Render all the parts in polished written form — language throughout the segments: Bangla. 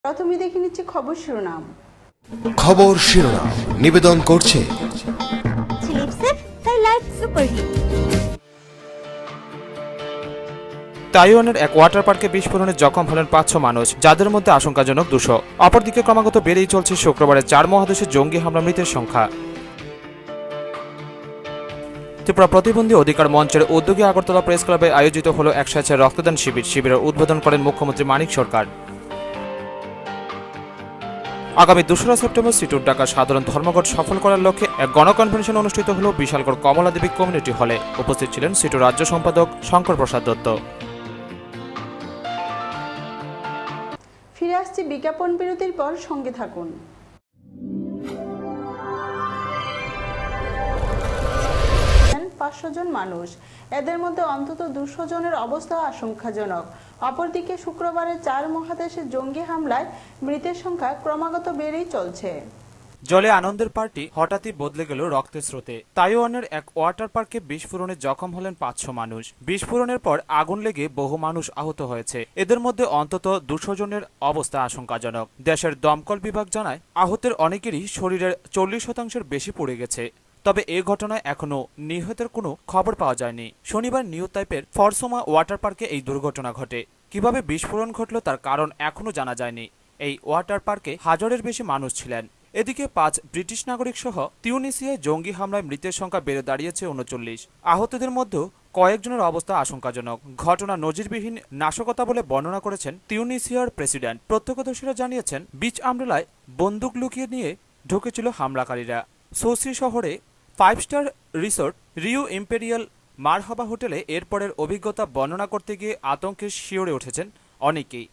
প্রথমে দেখে নিচ্ছে খবর শিরোনাম। নিবেদন করছে তাইওয়ানের এক ওয়াটার পার্কে বিস্ফোরণে জখম হলেন ৫০০ মানুষ, যাদের মধ্যে আশঙ্কাজনক ২০০। অপরদিকে ক্রমাগত বেড়েই চলছে শুক্রবারে ৪ মহাদেশে জঙ্গি হামলা মৃতের সংখ্যা। ত্রিপুরা প্রতিবন্ধী অধিকার মঞ্চের উদ্যোগে আগরতলা প্রেস ক্লাবে আয়োজিত হল এক স্বেচ্ছায় রক্তদান শিবিরের উদ্বোধন করেন মুখ্যমন্ত্রী মানিক সরকার। আগামী ২রা সেপ্টেম্বর সিটুর ঢাকা সাধারণ ধর্মঘট সফল করার লক্ষ্যে এক গণকনভেনশন অনুষ্ঠিত হল বিশালগড় কমলা দেবী কমিউনিটি হলে। উপস্থিত ছিলেন সিটুর রাজ্য সম্পাদক শঙ্কর প্রসাদ দত্ত। ফিরে আসছি বিজ্ঞাপন বিরতির পর, সঙ্গে থাকুন। ৫০০ জন মানুষ, এদের মধ্যে অন্তত ২০০ জনের অবস্থা আশঙ্কাজনক। অপরদিকে শুক্রবারে ৪ মহাদেশে জঙ্গি হামলায় মৃতের সংখ্যা ক্রমাগত বেড়েই চলছে। জলে আনন্দের পার্টি হঠাৎই বদলে গেল রক্তের স্রোতে। তাইওয়ানের এক ওয়াটার পার্কে বিস্ফোরণে জখম হলেন ৫০০ মানুষ। বিস্ফোরণের পর আগুন লেগে বহু মানুষ আহত হয়েছে। এদের মধ্যে অন্তত ২০০ জনের অবস্থা আশঙ্কাজনক। দেশের দমকল বিভাগ জানায়, আহতের অনেকেরই শরীরের ৪০% বেশি পুড়ে গেছে। তবে এ ঘটনায় এখনও নিহতের কোনো খবর পাওয়া যায়নি। শনিবার নিউ তাইপের ফরসোমা ওয়াটার পার্কে এই দুর্ঘটনা ঘটে। কিভাবে বিস্ফোরণ ঘটল তার কারণ এখনও জানা যায়নি। এই ওয়াটার পার্কে হাজারের বেশি মানুষ ছিলেন। এদিকে ৫ ব্রিটিশ নাগরিক সহ তিউনিসিয়ায় জঙ্গি হামলায় মৃতের সংখ্যা বেড়ে দাঁড়িয়েছে ৩৯। আহতদের মধ্যে কয়েকজনের অবস্থা আশঙ্কাজনক। ঘটনা নজিরবিহীন নাশকতা বলে বর্ণনা করেছেন তিউনিসিয়ার প্রেসিডেন্ট। প্রত্যক্ষদর্শীরা জানিয়েছেন, বিচ আমব্রেলায় বন্দুক লুকিয়ে নিয়ে ঢুকেছিল হামলাকারীরা। সোসি শহরে 5 স্টার রিসোর্ট রিউ ইম্পেরিয়াল মারহাবা হোটেলে এরপরের অভিজ্ঞতা বর্ণনা করতে গিয়ে আতঙ্কে শিউরে উঠেছেন অনেকেই।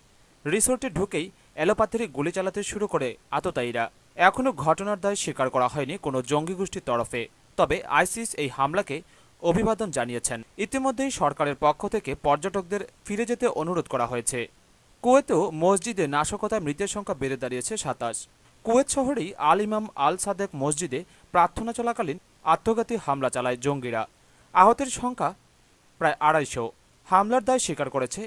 রিসোর্টে ঢুকেই এলোপাথারি গুলি চালাতে শুরু করে আততায়ীরা। এখনও ঘটনার দায় স্বীকার করা হয়নি কোনো জঙ্গি গোষ্ঠীর তরফে। তবে আইসিস এই হামলাকে অভিবাদন জানিয়েছেন। ইতিমধ্যেই সরকারের পক্ষ থেকে পর্যটকদের ফিরে যেতে অনুরোধ করা হয়েছে। কুয়েতেও মসজিদে নাশকতায় মৃতের সংখ্যা বেড়ে দাঁড়িয়েছে ২৭। কুয়েত শহরেই আল ইমাম আল সাদেক মসজিদে প্রার্থনা চলাকালীন আত্মঘাতী হামলা চালায় জঙ্গিরা। আহতের সংখ্যা প্রায় ২৫০। হামলার দায় স্বীকার করেছে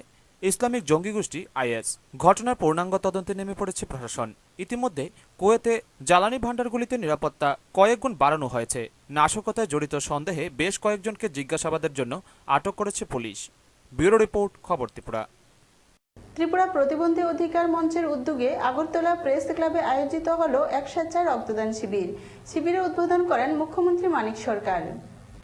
ইসলামিক জঙ্গি গোষ্ঠী আইএস। ঘটনার পূর্ণাঙ্গ তদন্তে নেমে পড়েছে প্রশাসন। ইতিমধ্যে কুয়েতে জ্বালানি ভাণ্ডারগুলিতে নিরাপত্তা কয়েকগুণ বাড়ানো হয়েছে। নাশকতায় জড়িত সন্দেহে বেশ কয়েকজনকে জিজ্ঞাসাবাদের জন্য আটক করেছে পুলিশ। ব্যুরো রিপোর্ট, খবর ত্রিপুরা। ত্রিপুরা প্রতিবন্ধী অধিকার মঞ্চের উদ্যোগে আগরতলা প্রেস ক্লাবে আয়োজিত হল এক স্বেচ্ছায় রক্তদান শিবির। শিবিরে উদ্বোধন করেন মুখ্যমন্ত্রী মানিক সরকার।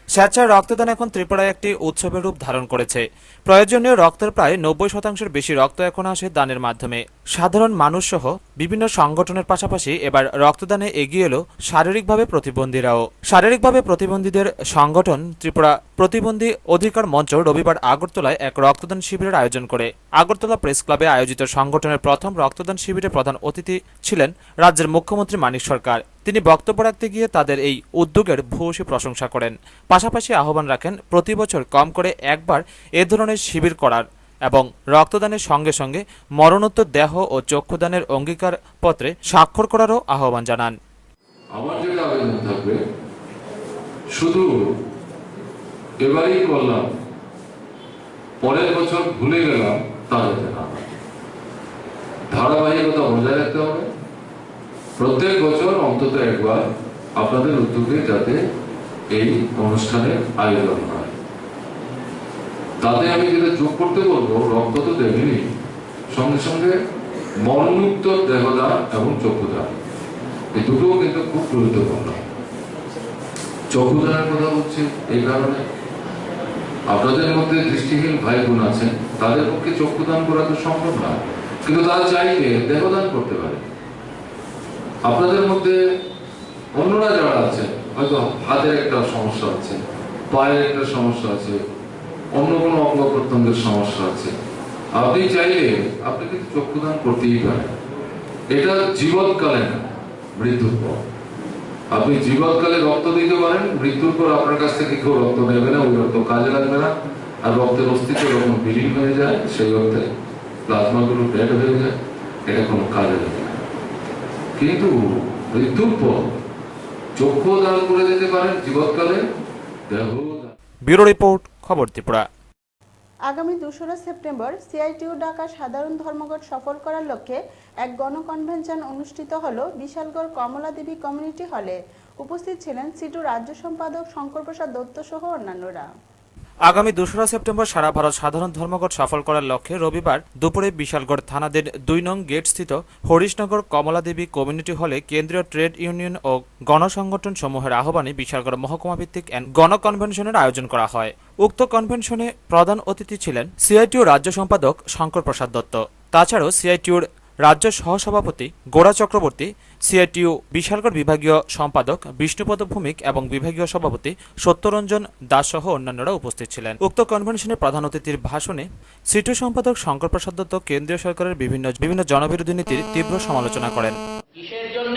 স্বেচ্ছায় রক্তদান এখন ত্রিপুরায় একটি উৎসবের রূপ ধারণ করেছে। প্রয়োজনীয় রক্তের প্রায় ৯০%-এর বেশি রক্ত এখন আসে দানের মাধ্যমে। সাধারণ মানুষ সহ বিভিন্ন সংগঠনের পাশাপাশি এবার রক্তদানে এগিয়ে এলো শারীরিকভাবে প্রতিবন্ধীরাও। শারীরিকভাবে প্রতিবন্ধীদের সংগঠন ত্রিপুরা প্রতিবন্ধী অধিকার মঞ্চ রবিবার আগরতলায় এক রক্তদান শিবিরের আয়োজন করে। আগরতলা প্রেস ক্লাবে আয়োজিত সংগঠনের প্রথম রক্তদান শিবিরে প্রধান অতিথি ছিলেন রাজ্যের মুখ্যমন্ত্রী মানিক সরকার। তিনি বক্তব্য রাখতে গিয়ে তাদের এই উদ্যোগের ভূয়সী প্রশংসা করেন। পাশাপাশি আহ্বান রাখেন প্রতি বছর কম করে একবার এ ধরনের শিবির করার এবং রক্তদানের সঙ্গে সঙ্গে মরণোত্তর দেহ ও চক্ষুদানের অঙ্গীকার পত্রে স্বাক্ষর করারও আহ্বান জানান। আমার যেটা আবেদন থাকবে, শুধু এবারই করলাম পরের বছর ভুলে গেলাম তা যাতে না হয়। ধারাবাহিকতা বজায় রাখতে হবে। প্রত্যেক বছর অন্তত একবার আপনাদের উদ্যোগে যাতে এই অনুষ্ঠানের আয়োজন হয়। তাতে আমি যেটা যোগ করতে বলবো, রক্ত তো দেবেনি, সঙ্গে সঙ্গে মরণোত্তর দেহদান এবং চক্ষুদান, এই দুটোও কিন্তু খুব গুরুত্বপূর্ণ। চক্ষুদানের কথা বলছি এই কারণে, আপনাদের মধ্যে দৃষ্টিহীন ভাই বোন আছেন, তাদের পক্ষে চক্ষুদান করা তো সম্ভব না, কিন্তু তারা চাইলে দেহদান করতে পারে। আপনাদের মধ্যে অন্যরা যারা আছেন, হয়তো হাতের একটা সমস্যা আছে, পায়ের একটা সমস্যা আছে, অন্য কোনো অঙ্গ প্রত্যঙ্গের সমস্যা আছে, আপনি চাইলে আপনি কিন্তু চক্ষুদান করতেই পারেন। এটা জীবৎকালে না, মৃত্যুর পর। আপনি জীবৎকালে রক্ত দিতে পারেন, মৃত্যুর পর আপনার কাছ থেকে কেউ রক্ত নেবে না, ওই রক্ত কাজে লাগবে না, আর রক্তের অস্তিত্ব যখন বিলীন হয়ে যায় সেই অর্থে প্লাজমাগুলো ডেড হয়ে যায়, এটা কোনো কাজে লাগে না। কিন্তু মৃত্যুর পর চক্ষু দান করে দিতে পারেন জীবৎকালে, দেহ। ব্যুরো রিপোর্ট, খবর ত্রিপুরা। আগামী 2রা সেপ্টেম্বর সিআইটিইউ ঢাকা সাধারণ ধর্মঘট সফল করার লক্ষ্যে এক গণকনভেনশন অনুষ্ঠিত হলো বিশালগড় কমলা দেবী কমিউনিটি হলে। উপস্থিত ছিলেন সিটু রাজ্য সম্পাদক শঙ্কর প্রসাদ দত্ত সহ অন্যান্যরা। আগামী 2রা সেপ্টেম্বর সারা ভারত সাধারণ ধর্মঘট সফল করার লক্ষ্যে রবিবার দুপুরে বিশালগড় থানাদের 2 নং গেটস্থিত হরিশনগর কমলা দেবী কমিউনিটি হলে কেন্দ্রীয় ট্রেড ইউনিয়ন ও গণসংগঠন সমূহের আহ্বানে বিশালগড় মহকুমা ভিত্তিক গণকনভেনশনের আয়োজন করা হয়। উক্ত কনভেনশনে প্রধান অতিথি ছিলেন সিআইটিইউ রাজ্য সম্পাদক শঙ্কর প্রসাদ দত্ত। তাছাড়াও সিআইটিইউর রাজ্য সহসভাপতি গোড়া চক্রবর্তী, সিআইটিইউ বিশালগড় বিভাগীয় সম্পাদক বিষ্ণুপদ ভৌমিক এবং বিভাগীয় সভাপতি সত্যরঞ্জন দাস সহ অন্যান্যরা উপস্থিত ছিলেন। উক্ত কনভেনশনে প্রধান অতিথির ভাষণে সিটু সম্পাদক শঙ্কর প্রসাদ দত্ত কেন্দ্রীয় সরকারের বিভিন্ন জনবিরোধী নীতির তীব্র সমালোচনা করেন। কিসের জন্য?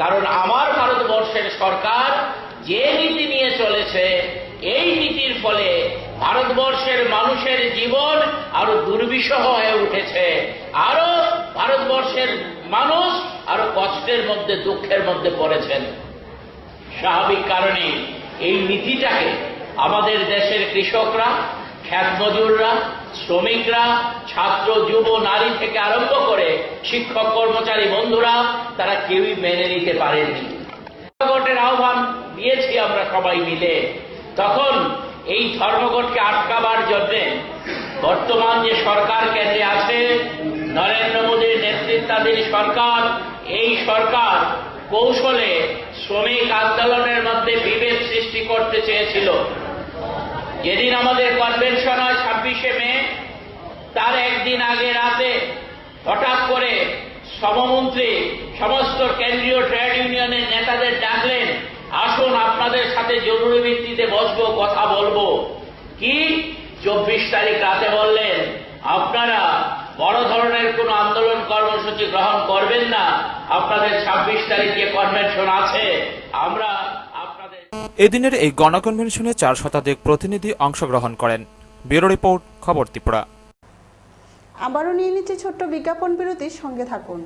কারণ আমার ভারতবর্ষের সরকার যে নীতি নিয়ে চলেছে, এই নীতির ফলে ভারতবর্ষের মানুষের জীবন আরো দুর্বিষহ হয়ে উঠেছে। আরো ভারতবর্ষের মানুষ আরো কষ্টের মধ্যে, দুঃখের মধ্যে পড়েছেন। স্বাভাবিক কারণে এই নীতিটাকে আমাদের দেশের কৃষকরা, খ্যাত মজুররা, শ্রমিকরা, ছাত্র, যুব, নারী থেকে আরম্ভ করে শিক্ষক, কর্মচারী বন্ধুরা তারা কেউই মেনে নিতে পারেননি। ধর্মঘটের আহ্বান দিয়েছি আমরা সবাই মিলে। তখন এই ধর্মঘটকে আটকাবার জন্য বর্তমান যে সরকার কেন্দ্রে আছে, নরেন্দ্র মোদীর নেতৃত্বাধীন সরকার, এই সরকার কৌশলে শ্রমিক আন্দোলনের মধ্যে বিভেদ সৃষ্টি করতে চেয়েছিল। যেদিন আমাদের কনভেনশন হয় 26শে মে, তার একদিন আগে রাতে হঠাৎ করে শ্রমমন্ত্রী সমস্ত কেন্দ্রীয় ট্রেড ইউনিয়নের নেতাদের ডাকলেন, আসুন আপনাদের সাথে জরুরি ভিত্তিতে বসবো, কথা বলবো। কি 24 তারিখ রাতে বললেন, আপনারা বড় ধরনের কোন আন্দোলন কর্মসূচি গ্রহণ করবেন না, আপনাদের 26 তারিখে কনভেনশন আছে, আমরা আপনাদের। এদিনের এই গণকনভেনশনে 4 শতাধিক প্রতিনিধি অংশগ্রহণ করেন। ব্যুরো রিপোর্ট, খবর ত্রিপুরা। আবারও নিয়ে নিচ্ছে ছোট্ট বিজ্ঞাপন বিরতির সঙ্গে থাকুন।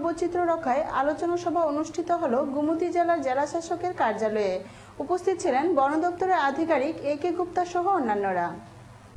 বৈচিত্র্য রক্ষায় আলোচনা সভা অনুষ্ঠিত হলো গোমতী জেলার জেলাশাসকের কার্যালয়ে। উপস্থিত ছিলেন বন দপ্তরের আধিকারিক এ.কে. গুপ্তা সহ অন্যান্যরা।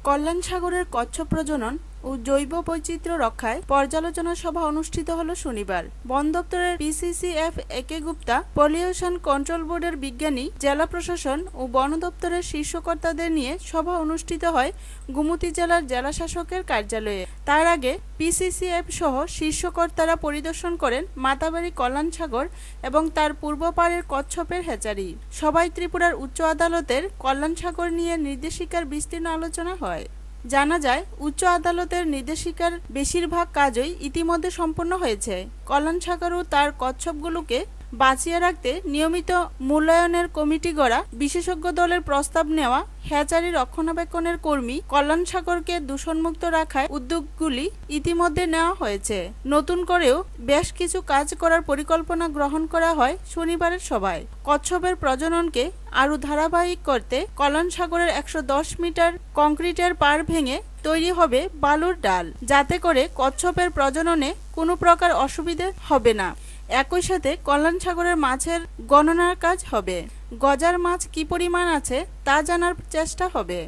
কল্যাণ সাগরের কচ্ছপ প্রজনন ও জৈব বৈচিত্র্য রক্ষায় পর্যালোচনা সভা অনুষ্ঠিত হলো শনিবার। বন দপ্তরের PCCF A K. Gupta, pollution control বোর্ডের বিজ্ঞানী, জেলা প্রশাসন ও বন দপ্তরের শীর্ষকর্তাদের নিয়ে সভা অনুষ্ঠিত হয় গোমতী জেলার জেলাশাসকের কার্যালয়ে। তার আগে পিসিসিএফ সহ শীর্ষকর্তারা পরিদর্শন করেন মাতাবাড়ি কল্যাণ সাগর এবং তার পূর্ব পাড়ের কচ্ছপের হ্যাচারি। সভায় ত্রিপুরার উচ্চ আদালতের কল্যাণ সাগর নিয়ে নির্দেশিকার বিস্তীর্ণ আলোচনা হয়। জানা যায়, উচ্চ আদালতের নির্দেশিকার বেশিরভাগ কাজই ইতিমধ্যে সম্পন্ন হয়েছে। কল্যাণ সাগর ও তার কচ্ছপগুলোকে বাঁচিয়ে রাখতে নিয়মিত মূল্যায়নের কমিটি গড়া, বিশেষজ্ঞ দলের প্রস্তাব নেওয়া, হ্যাচারি রক্ষণাবেক্ষণের কর্মী, কল্যাণ সাগরকে দূষণমুক্ত রাখার উদ্যোগগুলি ইতিমধ্যে নেওয়া হয়েছে। নতুন করেও বেশ কিছু কাজ করার পরিকল্পনা গ্রহণ করা হয় শনিবারের সভায়। কচ্ছপের প্রজননকে আরও ধারাবাহিক করতে কল্যাণ সাগরের 110 মিটার কংক্রিটের পাড় ভেঙে তৈরি হবে বালুর ডাল, যাতে করে কচ্ছপের প্রজননে কোনো প্রকার অসুবিধে হবে না। একই সাথে কল্যাণ সাগরের মাছের গণনার কাজ হবে। গজার মাছ কি পরিমাণ আছে তা জানার চেষ্টা হবে।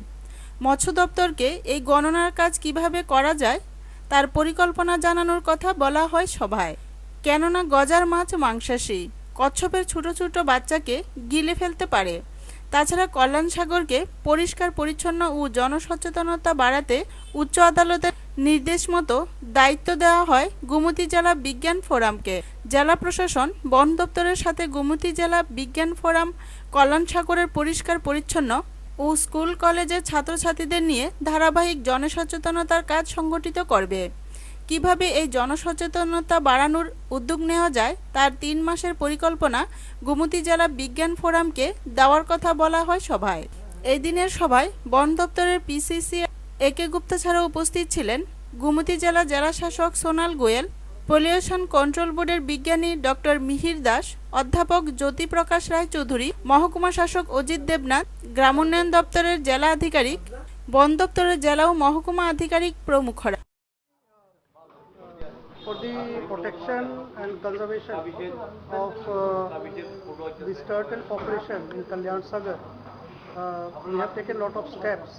মৎস্য দপ্তরকে এই গণনার কাজ কিভাবে করা যায় তার পরিকল্পনা জানানোর কথা বলা হয় সভায়। কেননা গজার মাছ মাংসাশী, কচ্ছপের ছোট ছোট বাচ্চাকে গিলে ফেলতে পারে। তাছাড়া কল্যাণ সাগরকে পরিষ্কার পরিচ্ছন্ন ও জনসচেতনতা বাড়াতে উচ্চ আদালতের নির্দেশ মতো দায়িত্ব দেওয়া হয় গোমতী জেলা বিজ্ঞান ফোরামকে। জেলা প্রশাসন, বন দপ্তরের সাথে গোমতী জেলা বিজ্ঞান ফোরাম কল্যাণ সাগরের পরিষ্কার পরিচ্ছন্ন ও স্কুল কলেজের ছাত্রছাত্রীদের নিয়ে ধারাবাহিক জনসচেতনতার কাজ সংগঠিত করবে। কিভাবে এই জনসচেতনতা বাড়ানোর উদ্যোগ নেওয়া যায় তার 3 মাসের পরিকল্পনা গোমতী জেলা বিজ্ঞান ফোরামকে দেওয়ার কথা বলা হয় সভায়। এই দিনের সভায় বন দপ্তরের পিসিসি এ.কে. গুপ্তা ছাড়াও উপস্থিত ছিলেন গোমতী জেলা জেলাশাসক সোনাল গোয়েল, পলিউশন কন্ট্রোল বোর্ডের বিজ্ঞানী ডক্টর মিহির দাস, অধ্যাপক জ্যোতি প্রকাশ রায় চৌধুরী, মহকুমা শাসক অজিত দেবনাথ, গ্রামোন্নয়ন দপ্তরের জেলা আধিকারিক, বন দপ্তরের জেলা ও মহকুমা আধিকারিক প্রমুখরা। for the protection and conservation of this turtle population in Kalyan Sagar, we have taken a lot of steps,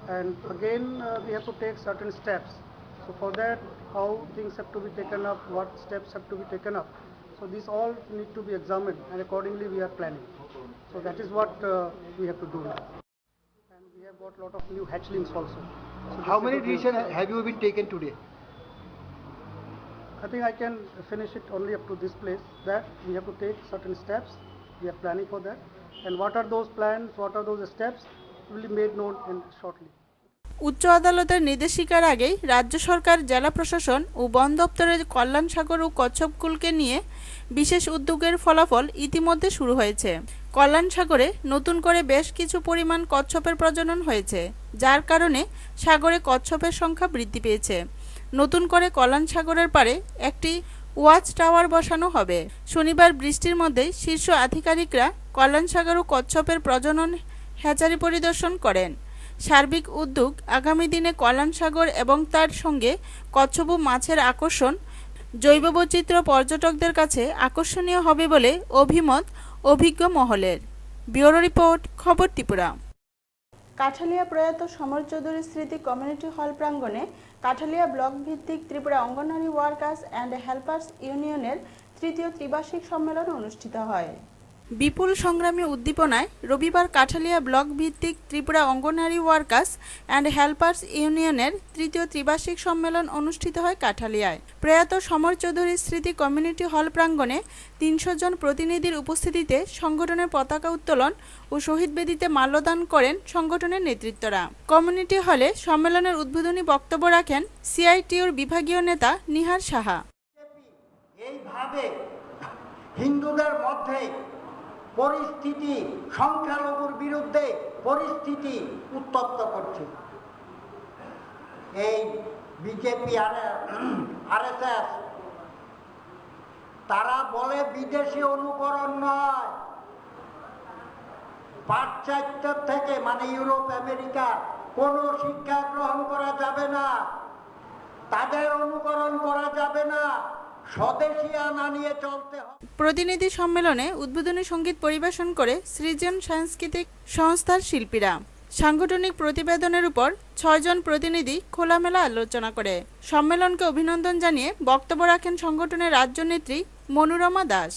and again we have to take certain steps. So for that, how things have to be taken up, what steps have to be taken up. So these all need to be examined, and accordingly we are planning. So that is what we have to do now. And we have got a lot of new hatchlings also. So How this many is the- decisions have you been taken today? I think I can finish it only up to this place, that we have to take certain steps. We are planning for that. And what are those plans, what are those steps will be made known in shortly. উচ্চ আদালতের নির্দেশিকার আগেই রাজ্য সরকার, জেলা প্রশাসন ও বন দপ্তরের কল্যাণ সাগর ও কচ্ছপকুলকে নিয়ে বিশেষ উদ্যোগের ফলাফল ইতিমধ্যে শুরু হয়েছে। কল্যাণ সাগরে নতুন করে বেশ কিছু পরিমাণ কচ্ছপের প্রজনন হয়েছে, যার কারণে সাগরে কচ্ছপের সংখ্যা বৃদ্ধি পেয়েছে। নতুন করে কল্যাণ সাগরের পাড়ে একটি ওয়াচ টাওয়ার বসানো হবে। শনিবার বৃষ্টির মধ্যেই শীর্ষ আধিকারিকরা কল্যাণ সাগর ও কচ্ছপের প্রজনন হ্যাচারি পরিদর্শন করেন। সার্বিক উদ্যোগ আগামী দিনে কল্যাণ সাগর এবং তার সঙ্গে কচ্ছপ ও মাছের আকর্ষণ জৈব বৈচিত্র্য পর্যটকদের কাছে আকর্ষণীয় হবে বলে অভিমত অভিজ্ঞ মহলের। ব্যুরো রিপোর্ট, খবর ত্রিপুরা। কাঠালিয়া প্রয়াত সমর চৌধুরী স্মৃতি কমিউনিটি হল প্রাঙ্গণে কাঠালিয়া ব্লক ভিত্তিক Tripura anganwadi workers and helpers ইউনিয়নের তৃতীয় ত্রিবার্ষিক সম্মেলন অনুষ্ঠিত হয়। বিপুল সংগ্রামী উদ্দীপনায় রবিবার কাঠালিয়া ব্লক ভিত্তিক Tripura anganwadi workers and helpers ইউনিয়নের তৃতীয় ত্রিবার্ষিক সম্মেলন অনুষ্ঠিত হয় কাঠালিয়ায়। প্রয়াত সমর চৌধুরী স্মৃতি কমিউনিটি হল প্রাঙ্গণে ৩০০ জন প্রতিনিধির উপস্থিতিতে সংগঠনের পতাকা উত্তোলন ও শহীদ বেদিতে মাল্যদান করেন সংগঠনের নেতৃত্বরা। কমিউনিটি হলে সম্মেলনের উদ্বোধনী বক্তব্য রাখেন সিআইটিউর বিভাগীয় নেতা নিহার সাহা। এইভাবে হিন্দুদের মধ্যে পরিস্থিতি, সংখ্যালঘুর বিরুদ্ধে পরিস্থিতি উত্তপ্ত করছে। এই বিজেপি আরএসএস তারা বলে বিদেশি অনুকরণ নয়, পাশ্চাত্য থেকে মানে ইউরোপ আমেরিকা কোনো শিক্ষা গ্রহণ করা যাবে না, তাদের অনুকরণ করা যাবে না, স্বদেশী আনা নিয়ে চলতে হবে। প্রতিনিধি সম্মেলনে উদ্বোধনী সঙ্গীত পরিবেশন করে সৃজন সাংস্কৃতিক সংস্থার শিল্পীরা। সাংগঠনিক প্রতিবেদনের উপর ৬ জন প্রতিনিধি খোলামেলা আলোচনা করে। সম্মেলনকে অভিনন্দন জানিয়ে বক্তব্য রাখেন সংগঠনের রাজ্য নেত্রী মনোরমা দাস।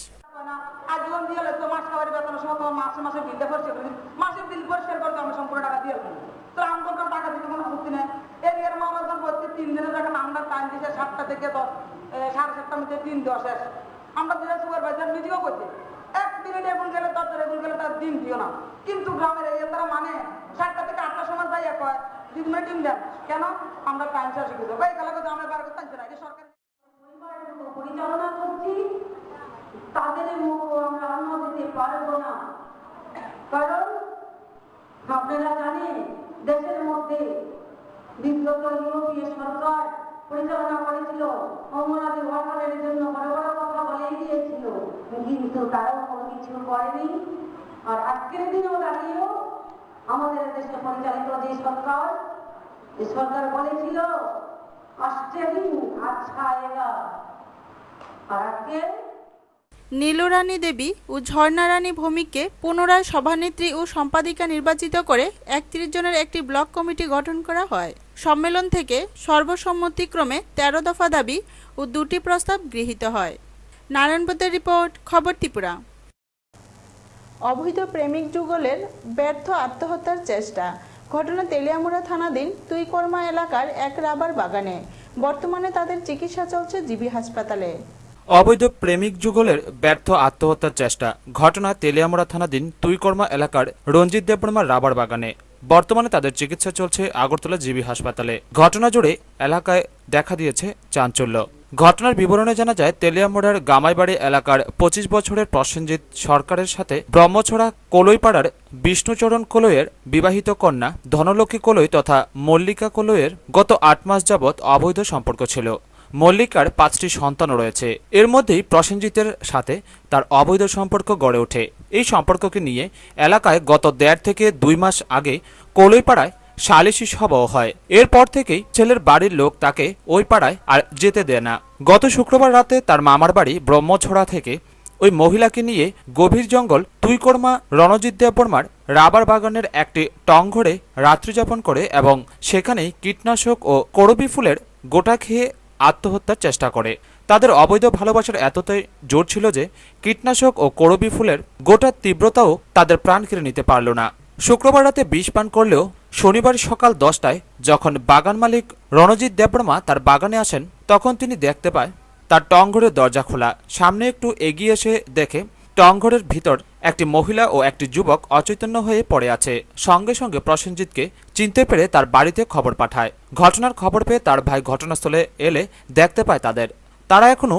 আজীবন দিয়ে তো মাস খাবারের বেতনের সময় তোমার মাসে মাসে বিলটা পরিষ্কার করে মাসের বিল পরিষ্কার করতে আমরা সম্পূর্ণ টাকা দিয়ে দেবো। তো আমার টাকা দিতে কোনো আপত্তি নেই। এর মহাজন করতে 3 দিনের যখন আমরা টাইম দিয়েছে 7টা থেকে 7:30টার মধ্যে 3 দেওয়া শেষ। আমরা দুজন সুপারভাইজার মিটিংও করছি, 1 মিনিট এখন গেলে 10 এখন গেলে তার দিন দিও না। কিন্তু গ্রামের এই তারা মানে 7টা থেকে 8টার সময় যাই কয় 2 মিনিট দিন দেন, কেন আমরা টাইম শেষ শিখে দেবো। এই গেলে আমরা বার করতে চাইছি না, এটা সরকার পরিচালনা করছি, তাদের মুখও আমরা অন্ন দিতে পারবো না। কারণ আপনারা জানেন দেশের মধ্যে বিগত ইউরোপীয় সরকার পরিচালনা করেছিল, অঙ্গনওয়াড়ি ওয়ার্কারের জন্য বড় বড় কথা বলেই দিয়েছিল, কিন্তু তারাও কোনো কিছু করেনি। আর আজকের দিনেও দাঁড়িয়েও আমাদের দেশে পরিচালিত যে সরকার বলেছিল অস্ট্রেলিয়া আচ্ছা আয়েগা, আর আজকে নীলরানী দেবী ও ঝর্ণারানী ভৌমিককে পুনরায় সভানেত্রী ও সম্পাদিকা নির্বাচিত করে ৩১ জনের একটি ব্লক কমিটি গঠন করা হয়। সম্মেলন থেকে সর্বসম্মতিক্রমে ১৩ দফা দাবি ও ২টি প্রস্তাব গৃহীত হয়। নারায়ণপতের রিপোর্ট, খবর ত্রিপুরা। অবৈধ প্রেমিক যুগলের ব্যর্থ আত্মহত্যার চেষ্টা। ঘটনা তেলিয়ামুড়া থানাধীন তুইকর্মা এলাকার এক রাবার বাগানে। বর্তমানে তাদের চিকিৎসা চলছে জিবি হাসপাতালে। অবৈধ প্রেমিক যুগলের ব্যর্থ আত্মহত্যার চেষ্টা। ঘটনা তেলিয়ামুড়া থানাধীন তুইকর্মা এলাকার রঞ্জিত দেববর্মার রাবার বাগানে। বর্তমানে তাদের চিকিৎসা চলছে আগরতলা জিবি হাসপাতালে। ঘটনা জুড়ে এলাকায় দেখা দিয়েছে চাঞ্চল্য। ঘটনার বিবরণে জানা যায়, তেলিয়ামুড়ার গামাইবাড়ি এলাকার ২৫ বছরের প্রসেনজিৎ সরকারের সাথে ব্রহ্মছড়া কলইপাড়ার বিষ্ণুচরণ কলইয়ের বিবাহিত কন্যা ধনলক্ষ্মী কলই তথা মল্লিকা কলইয়ের গত ৮ মাস যাবৎ অবৈধ সম্পর্ক ছিল। মল্লিকার ৫টি সন্তানও রয়েছে। এর মধ্যেই প্রসেনজিতের সাথে তার অবৈধ সম্পর্ক গড়ে ওঠে। এই সম্পর্ককে নিয়ে এলাকায় গত ১.৫ থেকে ২ মাস আগে কলইপাড়ায় সালিশি সভাও হয়। এরপর থেকেই ছেলের বাড়ির লোক তাকে ওই পাড়ায় আর যেতে দেয় না। গত শুক্রবার রাতে তার মামার বাড়ি ব্রহ্মছড়া থেকে ওই মহিলাকে নিয়ে গভীর জঙ্গল তুইকর্মা রণজিৎ দেববর্মার রাবার বাগানের একটি টংঘরে রাত্রিযাপন করে এবং সেখানেই কীটনাশক ও করবি ফুলের গোটা খেয়ে আত্মহত্যার চেষ্টা করে। তাদের অবৈধ ভালোবাসার এতটাই জোর ছিল যে কীটনাশক ও করবি ফুলের গোটার তীব্রতাও তাদের প্রাণ কেড়ে নিতে পারল না। শুক্রবার রাতে বিষ পান করলেও শনিবার সকাল 10টায় যখন বাগান মালিক রণজিৎ দেববর্মা তার বাগানে আসেন, তখন তিনি দেখতে পায় তার টংঘরের দরজা খোলা। সামনে একটু এগিয়ে এসে দেখে টংঘরের ভিতর একটি মহিলা ও একটি যুবক অচৈতন্য হয়ে পড়ে আছে। সঙ্গে সঙ্গে প্রসেনজিৎকে চিনতে পেরে তার বাড়িতে খবর পাঠায়। ঘটনার খবর পেয়ে তার ভাই ঘটনাস্থলে এলে দেখতে পায় তারা এখনো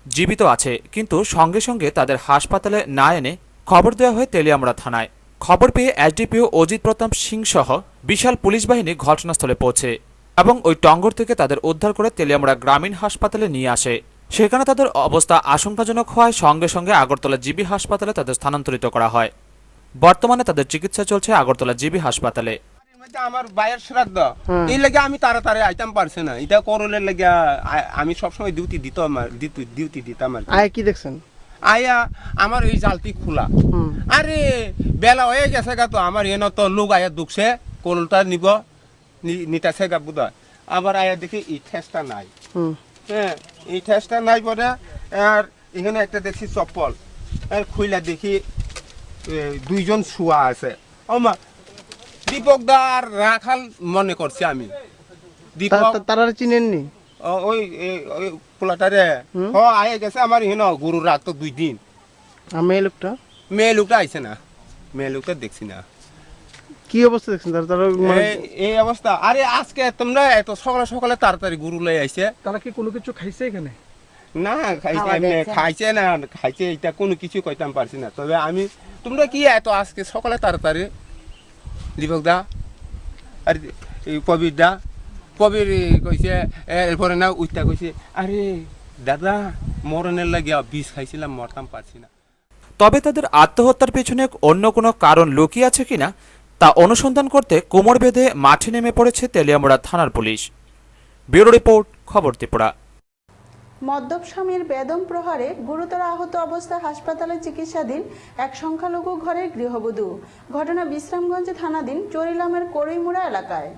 জীবিত আছে, কিন্তু সঙ্গে সঙ্গে তাদের হাসপাতালে না এনে খবর দেওয়া হয় তেলিয়ামুড়া থানায়। খবর পেয়ে এসডিপিও অজিত প্রতাপ সিং সহ বিশাল পুলিশ বাহিনী ঘটনাস্থলে পৌঁছে এবং ওই টংঘর থেকে তাদের উদ্ধার করে তেলিয়ামুড়া গ্রামীণ হাসপাতালে নিয়ে আসে। সেখানে তাদের অবস্থা আশঙ্কাজনক হওয়ায় সঙ্গে সঙ্গে আগরতলা জিবি হাসপাতালে তাদের স্থানান্তরিত করা হয়। বর্তমানে তাদের চিকিৎসা চলছে আগরতলা জিবি হাসপাতালে। আমার ভাইয়ের শ্রাদ্ধ, এই লাগে আমি তাড়াতাড়ি আইতাম পারছি না। এটা করলের লাগে আমি সবসময় ডিউটি দিতাম আর আয় কি দেখছেন? আয়া আমার এই জালটি খোলা, আরে বেলা হয়ে গেছে গা, তো আমার এনে তো লোক আয়া দুখছে কোলটা নিতেছে গা বুধ। আবার আয়া দেখি এই ঠেসটা নাই, হ্যাঁ এই ঠেসটা নাই পরে আর এখানে একটা দেখছি চপ্পল, আর খুইলা দেখি দুইজন শুয়া আছে। ওমা দীপক দা আর রাখাল মনে করছি আমি। দীপক তারা চিনেননি? ওই পোলাটারে আয়ে গেছে আমার এখানে গরু রাখতো 2 দিন। মেয়ে লোকটা আইছে না, মেয়ে লোকটা দেখছি না। কি অবস্থা দেখছেন এই অবস্থা? আরে আজকে তোমরা এত সকালে সকালে তাড়াতাড়ি গরু লই আইছে। তারা কি কোনো কিছু খাইছে এখানে? না খাইছে না, খাইছে এটা কোনো কিছু কইতাম পারছি না। তবে আমি তোমরা কি এত আজকে সকালে তাড়াতাড়ি দীপক দা আর কবির দা কবির কইছে, এরপরে না উইটা কইছে, আরে দাদা মরণের লাগিয়া বিষ খাইছিলাম, মরতাম পারছি না। তবে তাদের আত্মহত্যার পেছনে অন্য কোনো কারণ লুকিয়ে আছে কিনা তা অনুসন্ধান করতে কোমর বেঁধে মাঠে নেমে পড়েছে তেলিয়ামুড়া থানার পুলিশ। ব্যুরো রিপোর্ট, খবর ত্রিপুরা। মদ্যপ স্বামীর বেদম প্রহারে গুরুতর আহত অবস্থায় হাসপাতালে চিকিৎসাধীন এক সংখ্যালঘু ঘরের গৃহবধূ। ঘটনা বিশ্রামগঞ্জ থানাধীন চরিলামের করইমুড়া এলাকায়।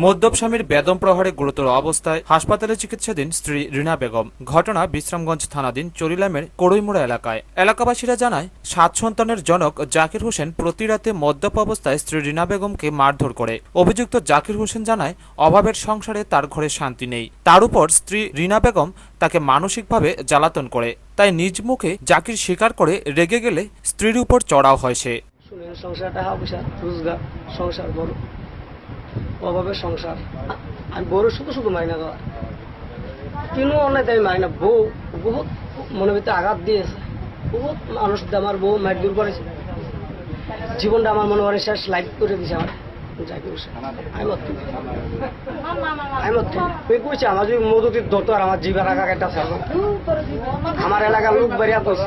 মদ্যপ স্বামীর বেদম প্রহারে গুরুতর অবস্থায় হাসপাতালে চিকিৎসাধীন স্ত্রী রিনা বেগম। ঘটনা বিশ্রামগঞ্জ থানাধীন চরিলামের করইমুড়া এলাকায়। এলাকাবাসীরা জানায় 7 সন্তানের জনক জাকির হোসেন প্রতি রাতে মদ্যপ অবস্থায় স্ত্রী রিনা বেগমকে মারধর করে। অভিযুক্ত জাকির হোসেন জানায় অভাবের সংসারে তার ঘরে শান্তি নেই, তার উপর স্ত্রী রিনা বেগম তাকে মানসিকভাবে জ্বালাতন করে। তাই নিজ মুখে জাকির স্বীকার করে রেগে গেলে স্ত্রীর উপর চড়াও হয় সে। সংসারটা হাবুসা রোজগার সংসার বড় অভাবের সংসার। আমি বড় শুধু মাইনা দেওয়া কিনো অনেক আমি মাইনা বউ বহুত মনের ভিতরে আঘাত দিয়েছে। বহুত মানুষ আমার বউ মারধর করেছে, জীবনটা আমার মনে হয় শেষ লাইফ করে দিয়েছে। আমার আমি কইছি আমার যদি মধুতির দরকার আমার জীবের আগা একটা ছাড়বো। আমার এলাকার লোক বেরিয়া কইছে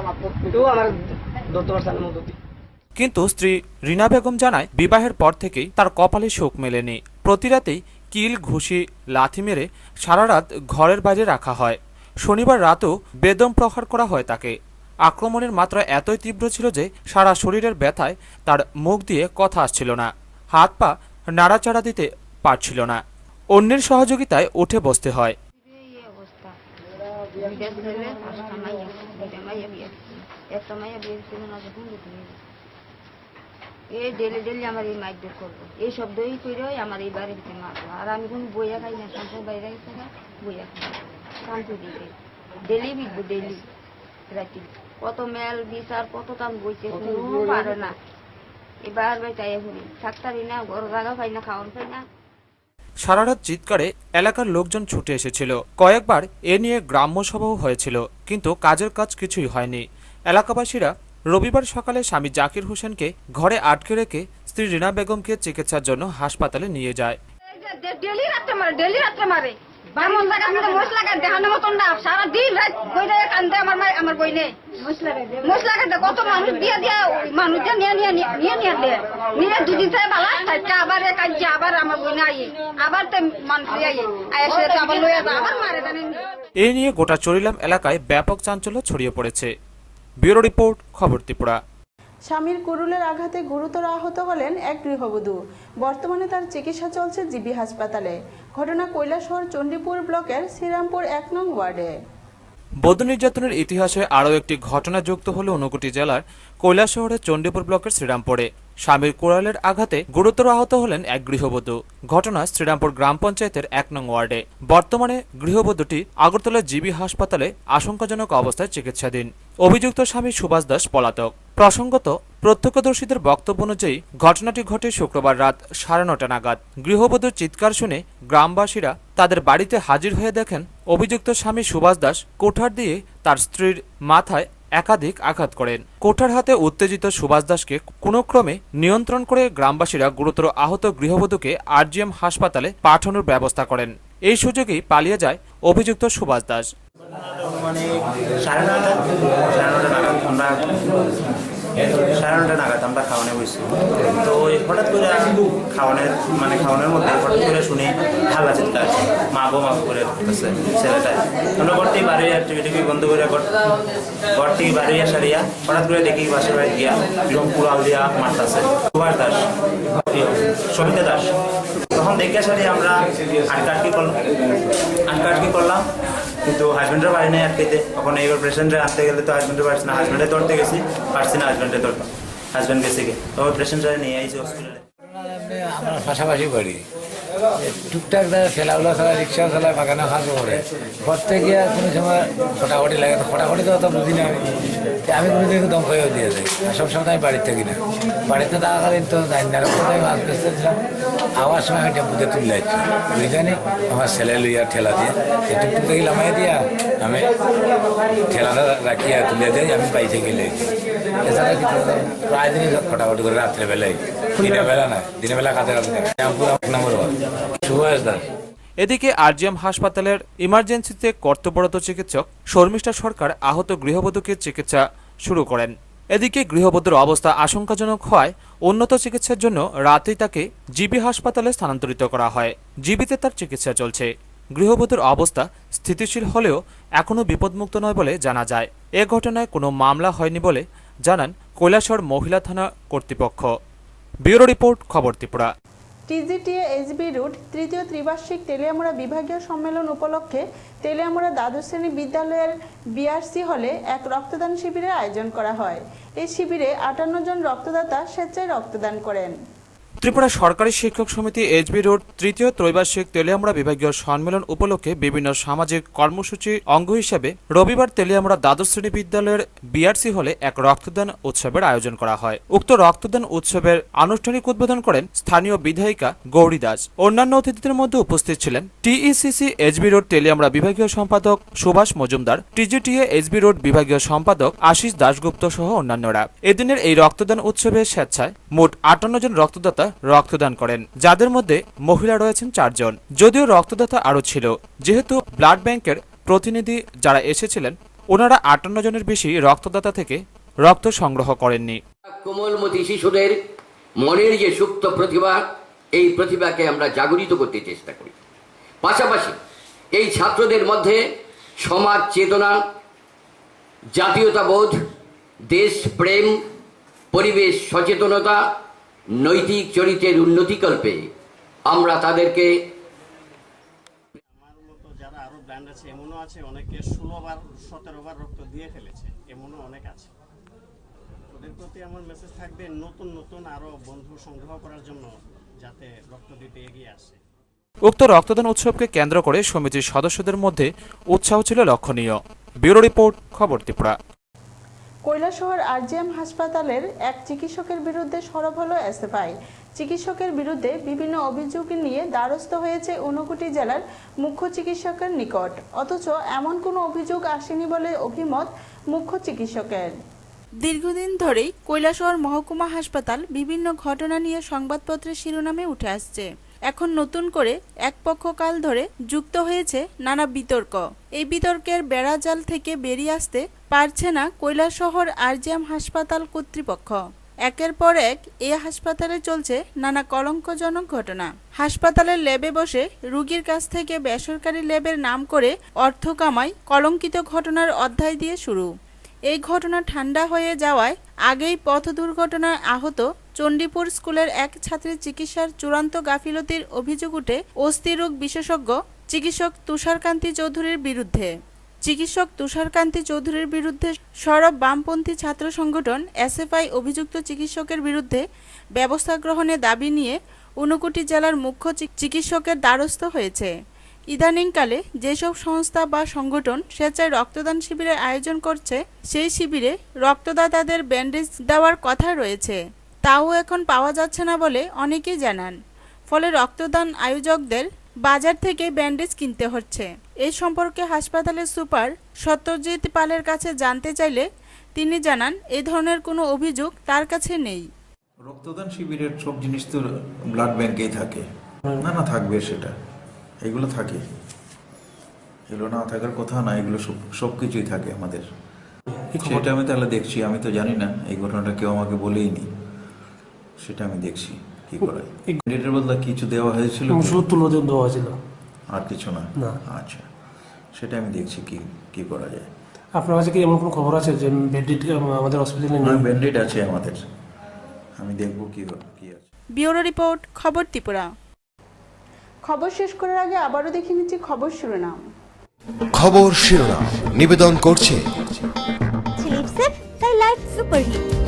তুই আমার দরকার পারছে মধুতি। কিন্তু স্ত্রী রিনা বেগম জানায় বিবাহের পর থেকেই তার কপালে সুখ মেলেনি। প্রতি রাতেই কিল ঘুষি লাথি মেরে সারা রাত ঘরের বাইরে রাখা হয়। শনিবার রাতেও বেদম প্রহার করা হয় তাকে। আক্রমণের মাত্রা এতই তীব্র ছিল যে সারা শরীরের ব্যথায় তার মুখ দিয়ে কথা আসছিল না, হাত পা নাড়াচাড়া দিতে পারছিল না। অন্যের সহযোগিতায় উঠে বসতে হয়। এই ডেলি আমার এই মারধর করবো, এই শব্দই করে আমার এই বাড়ির দিকে মারবো। আর আমি কোনো বইয়া খাই না, সংসার বাইরে গেছে না, বইয়া খাই শান্তি দিবে ডেলি বিকবো, ডেলি রাতি কত মেল বিচার কত দাম বইছে পারে না। এবার ভাই চাই শুনি থাকতারি না, ঘর জায়গা পাই না, খাওয়ান পাই না। সারা রাত চিৎকারে এলাকার লোকজন ছুটে এসেছিল। কয়েকবার এ নিয়ে গ্রাম্য সভাও হয়েছিল, কিন্তু কাজের কাজ কিছুই হয়নি। এলাকাবাসীরা রবিবার সকালে স্বামী জাকির হোসেনকে ঘরে আটকে রেখে স্ত্রী রিনা বেগমকে চিকিৎসার জন্য হাসপাতালে নিয়ে যায়। ডেলি রাতে মারে সারাদিন রাত কত মানুষ দিয়া দিয়া মানুষজন নিয়ে দুদিন থেকে ভালো থাকছে, আবার কাজে আবার আমার বোনে আইয়ে আবার তো মানুষ আইয়ে আইসে আবার লয়ে আবার মারে জানেন। এ নিয়ে গোটা চরিলাম এলাকায় ব্যাপক চাঞ্চল্য ছড়িয়ে পড়েছে। ব্যুরো রিপোর্ট, খবর ত্রিপুরা। স্বামীর কুরুলের আঘাতে গুরুতর আহত হলেন এক গৃহবধূ। বর্তমানে তার চিকিৎসা চলছে জিবি হাসপাতালে। ঘটনা কৈলাসহর চণ্ডীপুর ব্লকের শ্রীরামপুর 1 নং ওয়ার্ডে। বধূ নির্যাতনের ইতিহাসে আরও একটি ঘটনা যুক্ত হল ঊনকোটি জেলার কৈলাসহরের চণ্ডীপুর ব্লকের শ্রীরামপুরে। স্বামীর কুড়ালের আঘাতে গুরুতর আহত হলেন এক গৃহবধূ। ঘটনা শ্রীরামপুর গ্রাম পঞ্চায়েতের 1 নং ওয়ার্ডে। বর্তমানে গৃহবধূটি আগরতলা জিবি হাসপাতালে আশঙ্কাজনক অবস্থায় চিকিৎসাধীন। অভিযুক্ত স্বামী সুভাষ দাস পলাতক। প্রসঙ্গত, প্রত্যক্ষদর্শীদের বক্তব্য অনুযায়ী ঘটনাটি ঘটে শুক্রবার রাত 9:30 নাগাদ। গৃহবধূর চিৎকার শুনে গ্রামবাসীরা তাদের বাড়িতে হাজির হয়ে দেখেন অভিযুক্ত স্বামী সুভাষ দাস কোঠার দিয়ে তার স্ত্রীর মাথায় একাধিক আঘাত করেন। কোঠার হাতে উত্তেজিত সুভাষ দাসকে কোনোক্রমে নিয়ন্ত্রণ করে গ্রামবাসীরা গুরুতর আহত গৃহবধূকে আরজিএম হাসপাতালে পাঠানোর ব্যবস্থা করেন। এই সুযোগেই পালিয়ে যায় অভিযুক্ত সুভাষ দাস। মানে 9:30 নাগাদ আমরা খাওয়ানে বসছি। তো হঠাৎ করে খাওয়ানোর মধ্যে হঠাৎ করে শুনি হাল্লা চিৎকার, মাগো করে করতেছে ছেলেটা। আমরা ঘর থেকে বাড়ি টিভি বন্ধ করে ঘর থেকে বাড়ি সারিয়া হঠাৎ করে দেখি বাসের বাড়ি গিয়া এরকম কুড়াল দিয়া মারতেছে সুভাষ দাস, সবিতা দাস। তখন দেখে সারি আমরা আটকাটকি করলাম, কিন্তু হাজব্যান্ডের বাড়ি নেই আটকেতে। তখন এইবার পেশেন্টে আনতে গেলে তো হাজব্যান্ডের পারছি না, হাজব্যান্ডে ধরতে গেছি, পারছি না হাজব্যান্ডে ধরতাম, হাজব্যান্ড গেছে গিয়ে। তখন পেশেন্টরা নিয়ে আইছি হসপিটালে। আমরা পাশাপাশি বাড়ি টুকটাক খেলাধুলা খেলা, রিক্সা খেলা, বাগানে কাজ করে করতে গিয়ে কোনো সময় ফটাফটি লাগে। তো ফটাফটি তো অত বুঝি না আমি কোনো দম খেয়েও দিয়ে যাই। সবসময় আমি বাড়িতে থাকি না, বাড়িতে থাকাকালীন তো জানি না। আমি মাছ বেচতেছিলাম, আওয়ার সময় আমি টেম্পুতে তুলে যাচ্ছি, বুঝলি আমার ছেলে লইয়া ঠেলা দিয়ে টুকটুক থেকে লামাই দিয়া আমি ঠেলাটা রাখিয়া তুলে যাই, আমি বাইরে গেলে। এছাড়া কি প্রায় দিনই ফটাফটি করে রাত্রে বেলায়, দিনের বেলা না, দিনের বেলা কাজে কাজে নম্বর সুভাষ দাস। এদিকে আরজিএম হাসপাতালের ইমার্জেন্সিতে কর্তব্যরত চিকিৎসক শর্মিষ্ঠা সরকার আহত গৃহবধূকে চিকিৎসা শুরু করেন। এদিকে গৃহবধূর অবস্থা আশঙ্কাজনক হওয়ায় উন্নত চিকিৎসার জন্য রাতেই তাকে জিবি হাসপাতালে স্থানান্তরিত করা হয়। জিবিতে তার চিকিৎসা চলছে। গৃহবধূর অবস্থা স্থিতিশীল হলেও এখনও বিপদমুক্ত নয় বলে জানা যায়। এ ঘটনায় কোনো মামলা হয়নি বলে জানান কৈলাসহর মহিলা থানা কর্তৃপক্ষ। ব্যুরো রিপোর্ট, খবর ত্রিপুরা। টিজিটিএ এইচবি রুট 3য় ত্রিবার্ষিক তেলিয়ামুড়া বিভাগীয় সম্মেলন উপলক্ষে তেলিয়ামুড়া দ্বাদশ শ্রেণী বিদ্যালয়ের বিআরসি হলে এক রক্তদান শিবিরের আয়োজন করা হয়। এই শিবিরে 58 জন রক্তদাতা স্বেচ্ছায় রক্তদান করেন। ত্রিপুরা সরকারি শিক্ষক সমিতি এইচবি রোড 3য় ত্রৈবার্ষিক তেলিয়ামুড়া বিভাগীয় সম্মেলন উপলক্ষে বিভিন্ন সামাজিক কর্মসূচি অঙ্গ হিসেবে রবিবার তেলিয়ামুড়া দ্বাদশ শ্রেণী বিদ্যালয়ের বিআরসি হলে এক রক্তদান উৎসবের আয়োজন করা হয়। উক্ত রক্তদান উৎসবের আনুষ্ঠানিক উদ্বোধন করেন স্থানীয় বিধায়িকা গৌরী দাস। অন্যান্য অতিথিদের মধ্যে উপস্থিত ছিলেন টিইসিসি এইচবি রোড তেলিয়ামুড়া বিভাগীয় সম্পাদক সুভাষ মজুমদার, টিজিটিএ এইচবি রোড বিভাগীয় সম্পাদক আশিস দাশগুপ্ত সহ অন্যান্যরা। এদিনের এই রক্তদান উৎসবে স্বেচ্ছায় মোট 58 জন রক্তদাতা রক্তদান করেন, যাদের মধ্যে মহিলা রয়েছেন 4 জন। যদিও রক্তদাতা আরও ছিল, যেহেতু ব্লাড ব্যাংকের প্রতিনিধি যারা এসেছিলেন ওনারা 58 জনের বেশি রক্তদাতা থেকে রক্ত সংগ্রহ করেননি। কোমলমতি শিশুদের মনের যে সুপ্ত প্রতিভা, এই প্রতিভাকে আমরা জাগরিত করতে চেষ্টা করি। পাশাপাশি এই ছাত্রদের মধ্যে সমাজ চেতনা, জাতীয়তাবোধ, দেশপ্রেম, পরিবেশ সচেতনতা, নৈতিক চরিত্রের উন্নতিকল্পে আমরা তাদেরকে আমার মতো যারা আরো ব্র্যান্ড আছে এমনও আছে, অনেকে 16 বার 17 বার রক্ত দিয়ে ফেলেছে, এমনও অনেক আছে। ওদের প্রতি আমার মেসেজ থাকবে নতুন নতুন আরো বন্ধু সংগ্রহ করার জন্য, যাতে রক্ত দিতে এগিয়ে আসে। উক্ত রক্তদান উৎসবকে কেন্দ্র করে সমিতির সদস্যদের মধ্যে উৎসাহ ছিল লক্ষণীয়। ব্যুরো রিপোর্ট, খবর ত্রিপুরা। কৈলাসহর আরজিএম হাসপাতালের এক চিকিৎসকের বিরুদ্ধে সরব হলো এসএফআই। চিকিৎসকের বিরুদ্ধে বিভিন্ন অভিযোগ নিয়ে দ্বারস্থ হয়েছে ঊনকোটি জেলার মুখ্য চিকিৎসকের নিকট, অথচ এমন কোনো অভিযোগ আসেনি বলে অভিমত মুখ্য চিকিৎসকের। দীর্ঘদিন ধরেই কৈলাসহর মহকুমা হাসপাতাল বিভিন্ন ঘটনা নিয়ে সংবাদপত্রের শিরোনামে উঠে আসছে। এখন নতুন করে এক পক্ষকাল ধরে যুক্ত হয়েছে নানা বিতর্ক। এই বিতর্কের বেড়াজাল থেকে বেরিয়ে আসতে পারছে না কৈলাসহর আরজিএম হাসপাতাল কর্তৃপক্ষ। একের পর এক এই হাসপাতালে চলছে নানা কলঙ্কজনক ঘটনা। হাসপাতালের ল্যাবে বসে রোগীর কাছ থেকে বেসরকারি ল্যাবের নাম করে অর্থ কামাই কলঙ্কিত ঘটনার অধ্যায় দিয়ে শুরু। এই ঘটনা ঠান্ডা হয়ে যাওয়ায় আগেই পথ দুর্ঘটনায় আহত চণ্ডীপুর স্কুলের এক ছাত্রীর চিকিৎসার চূড়ান্ত গাফিলতির অভিযোগ উঠে অস্থিরোগ বিশেষজ্ঞ চিকিৎসক তুষারকান্তি চৌধুরীর বিরুদ্ধে। চিকিৎসক তুষারকান্তি চৌধুরীর বিরুদ্ধে সরব বামপন্থী ছাত্র সংগঠন এসএফআই অভিযুক্ত চিকিৎসকের বিরুদ্ধে ব্যবস্থা গ্রহণের দাবি নিয়ে ঊনকোটি জেলার মুখ্য চিকিৎসকের দ্বারস্থ হয়েছে। ইদানিংকালে যেসব সংস্থা বা সংগঠন স্বেচ্ছায় রক্তদান শিবিরের আয়োজন করছে, সেই শিবিরে রক্তদাতাদের ব্যান্ডেজ দেওয়ার কথা রয়েছে, তাও এখন পাওয়া যাচ্ছে না বলে অনেকেই জানান। ফলে রক্তদান আয়োজকদের বাজার থেকে ব্যান্ডেজ কিনতে হচ্ছে। এই সম্পর্কে হাসপাতালের সুপার সত্যজিৎ পালের কাছে জানতে চাইলে তিনি জানান, এই ধরনের কোনো অভিযোগ তার কাছে নেই। রক্তদান শিবিরের সব জিনিস তো ব্লাড ব্যাংকেই থাকে, না থাকবে সেটা, এগুলো থাকে, এগুলো না থাকার কথা না, এগুলো সব কিছুই থাকে আমাদের। সেটা আমি তাহলে দেখছি, আমি তো জানি না, এই ঘটনাটা কেউ আমাকে বলেই নি, সেটা আমি দেখছি কি করে। এটার বদলে কিছু দেওয়া হয়েছিল, দেওয়া হয়েছিল, আর কিছু না। আচ্ছা, সেটা আমি দেখছি কি করা যায়। আপনার কাছে কি এমন কোনো খবর আছে যে ব্যান্ডেড আমাদের হসপিটালে নেই? ব্যান্ডেড আছে আমাদের, আমি দেখবো কি আছে। ব্যুরো রিপোর্ট, খবর ত্রিপুরা। খবর শেষ করার আগে আবারও দেখে নিচ্ছি খবর শিরোনাম। খবর শিরোনাম নিবেদন করছে ফিলিপসের তাই লাইট সুপারহিট।